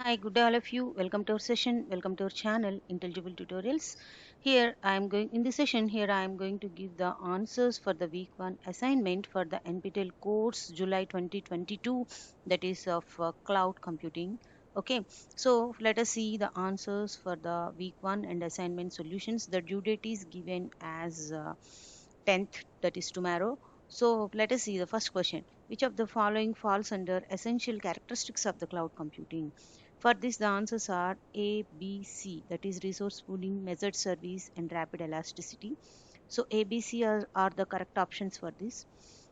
Hi, good day all of you. Welcome to our session. Welcome to our channel, Intelligible Tutorials. In this session, I am going to give the answers for the week 1 assignment for the NPTEL course July 2022, that is of cloud computing. Okay, so let us see the answers for the week 1 and assignment solutions. The due date is given as 10th, that is tomorrow. So let us see the first question. Which of the following falls under essential characteristics of the cloud computing? For this, the answers are A, B, C, that is resource pooling, measured service, and rapid elasticity. So A, B, C are the correct options for this.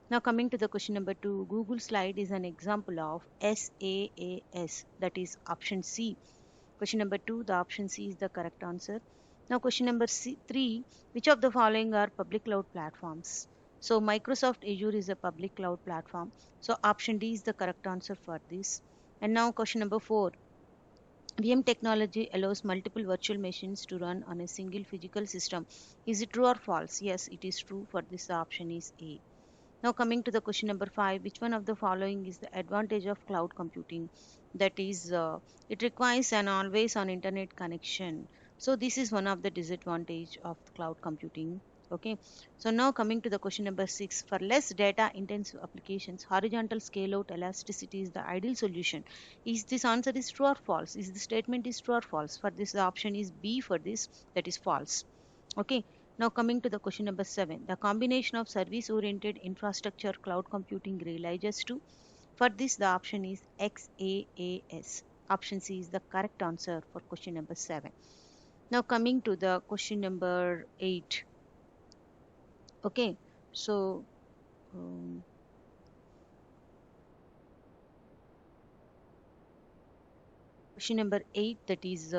Now coming to the question number 2, Google Slide is an example of SaaS, that is option C. Question number 2, the option C is the correct answer. Now question number 3, which of the following are public cloud platforms? So Microsoft Azure is a public cloud platform. So option D is the correct answer for this. And now question number 4, VM technology allows multiple virtual machines to run on a single physical system. Is it true or false? Yes, it is true. For this, the option is A. Now coming to the question number 5, which one of the following is the advantage of cloud computing? That is, it requires an always on internet connection. So this is one of the disadvantage of cloud computing. Okay, so now coming to the question number 6, for less data intensive applications, horizontal scale out elasticity is the ideal solution. Is this answer is true or false? Is the statement is true or false? For this, the option is B. For this, that is false. Okay, now coming to the question number 7, the combination of service oriented infrastructure cloud computing realizes to. For this, the option is XaaS. Option C is the correct answer for question number 7. Now coming to the question number 8. Okay, so um, question number 8, that is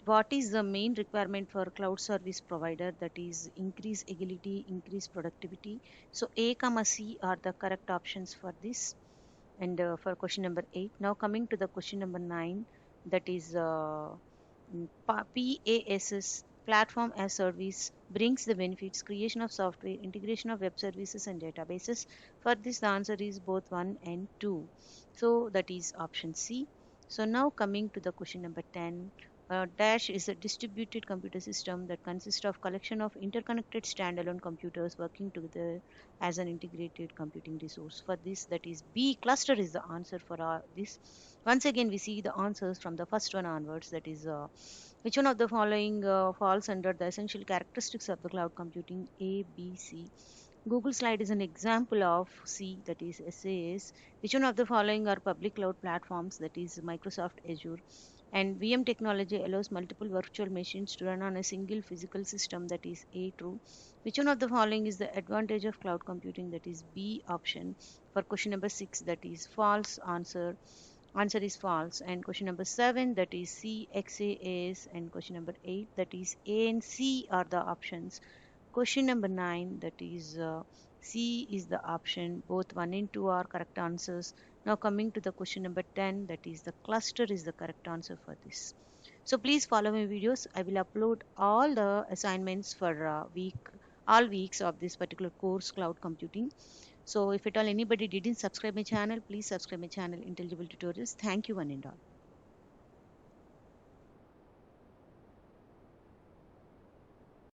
what is the main requirement for cloud service provider? That is increase agility, increase productivity. So A comma C are the correct options for this. And for question number 8, now coming to the question number 9, that is PaaS, platform as service, brings the benefits creation of software, integration of web services and databases. For this, the answer is both 1 and 2. So that is option C. So now coming to the question number 10, Dash is a distributed computer system that consists of collection of interconnected standalone computers working together as an integrated computing resource. For this, that is B, cluster is the answer for this. Once again, we see the answers from the first one onwards, that is which one of the following falls under the essential characteristics of the cloud computing? A, B, C. Google Slide is an example of C, that is SaaS. Which one of the following are public cloud platforms? That is Microsoft Azure. And VM technology allows multiple virtual machines to run on a single physical system. That is A, true. Which one of the following is the advantage of cloud computing? That is B option. For question number 6, that is false answer. Answer is false. And question number 7, that is C, XaaS. And question number 8, that is A and C are the options. Question number 9, that is C is the option. Both 1 and 2 are correct answers. Now coming to the question number 10, that is the cluster is the correct answer for this. So please follow my videos. I will upload all the assignments for all weeks of this particular course, cloud computing. So if at all anybody didn't subscribe my channel, please subscribe my channel, Intelligible Tutorials. Thank you one and all.